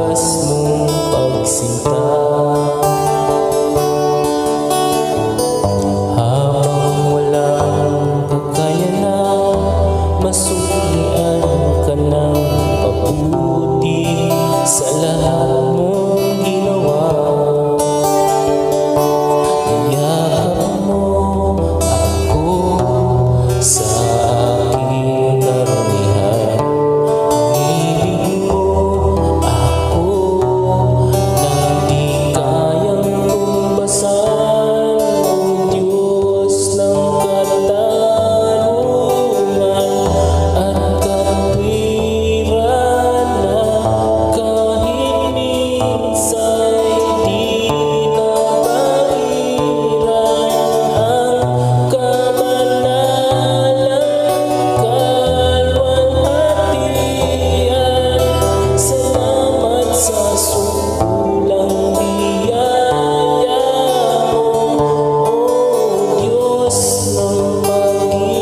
wagas mong pagsinta. Habang walang kakayanan, masuklian ka ng mabuti sa lahat mong ginawa. Yakap mo ako sa aking karamihan. Ibig mo ako na di kayang tumbasan. O Diyos ng katarungan at katwiran, na kahit minsa'y di nabairan ang kamanalang kalwalhatian. Salamat sa sukulang biyaya mo, O Diyos ng pag-ibig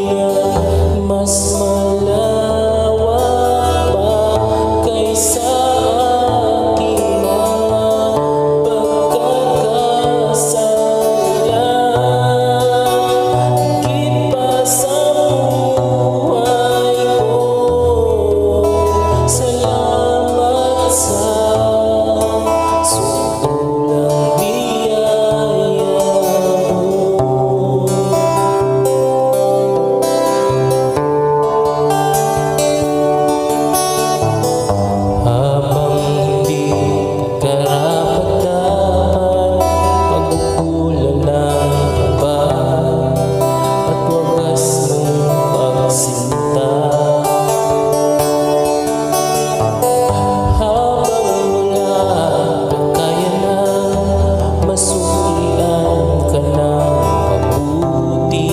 na mas malawak pa kaysa aking mga pagkakasala. Higit pa sa buhay ko, salamat sa sukulang biyaya mo. Habang hindi karapat-dapat, pagkukulan ng iba at wagas mong pagsinta. Habang wala kakayanan, masuklian ka ng mabuti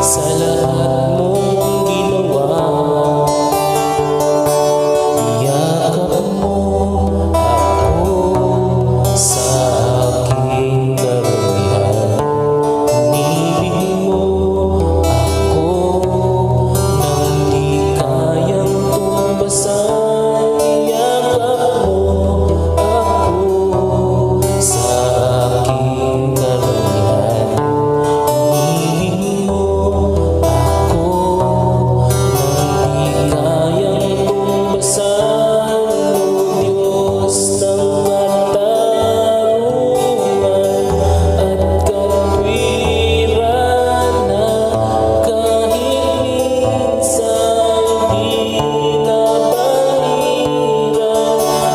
sa lahat mong ginawa. Yakap mo ako sa aking karamihan. Inibig mo ako nang di kayang tumbasan. Yakap mo ako sa aking karamihan. Inibig mo ako nang di kayang tumbasan. O Diyos ng katarungan at katwiran, na kahit minsan di nabairan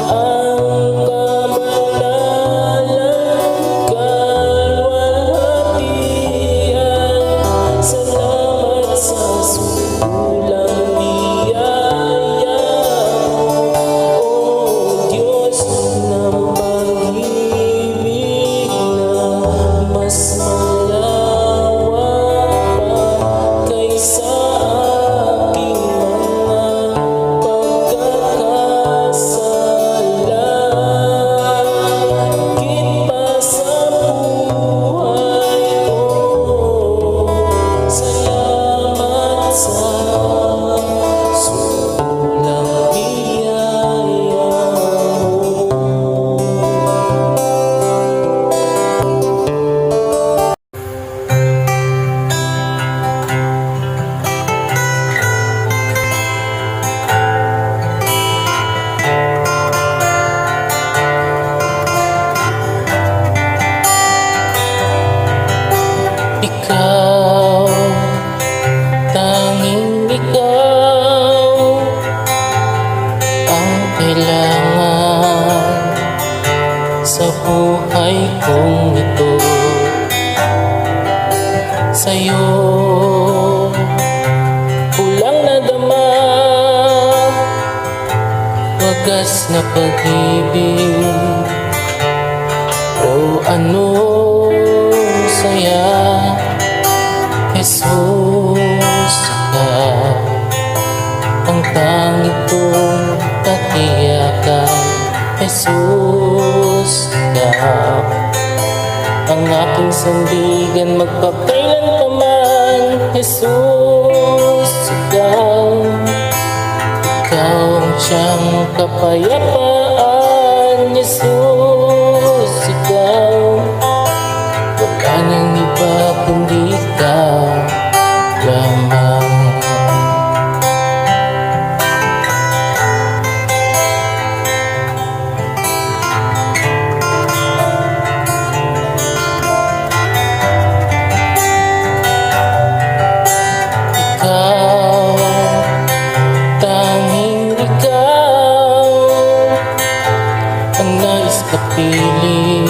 ang kamanalang kalwalhatian. Salamat sa sukulang biyaya mo, O Diyos ng pag-ibig na mas malawak pa kaysa aking mga pagkakasala. Higit pa sa buhay ko, salamat sa sukulang biyaya mo. Ikaw, tanging ikaw ang kailangan sa buhay kong ito. Sa'yo kulang na dama, wagas na pag-ibig. O ano saya, Jesus ka ang tanging kong katiyakan. Jesus ka ang aking sandigan magpakailanman. Jesus, ikaw ang siyang kapayapaan, Jesus, ikaw. Wala nang iba kundi ikaw lamang. Kapiling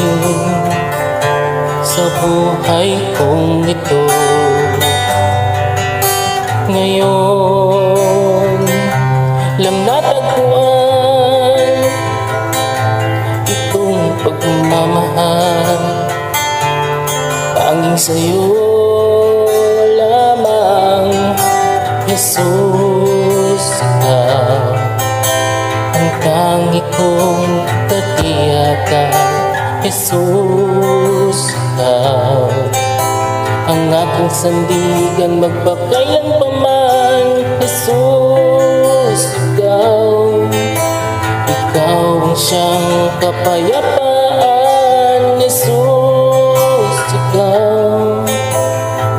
sa buhay kong ito. Ngayon lang natagpuan itong pagmamahal, tanging sa'yo lamang, Jesus, ikaw ang tangi kong katiyakan. Jesus, ikaw ang aking sandigan magpakailanpaman. Jesus, ikaw ang siyang kapayapaan. Jesus, ikaw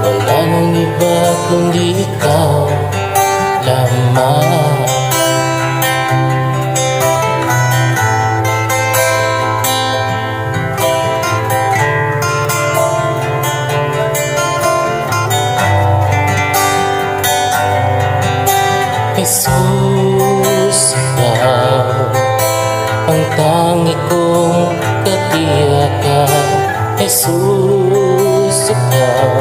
wala nang iba kundi ikaw lamang. Jesus, ikaw ang tangi kong katiyakan. Jesus, ikaw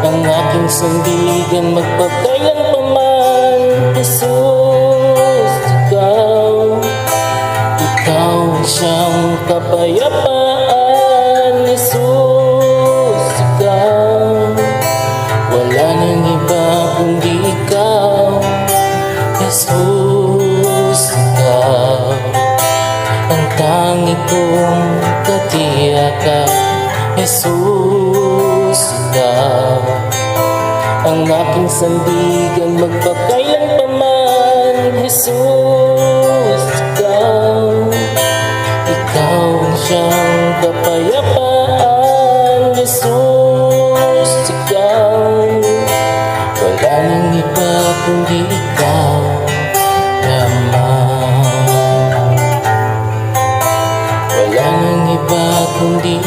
ang aking sandigan magpakailanpaman. Jesus, ikaw ang siyang kapayapaan. Jesus, ikaw wala nang iba kundi ikaw. Jesus, ikaw ang tangi kong katiyakan. Jesus, ikaw ang aking sandigan magpakailanpaman. Jesus, ikaw ang siyang kapayapaan. Jesus, ikaw wala nang iba kundi ikaw lamang. Wala nang iba kundi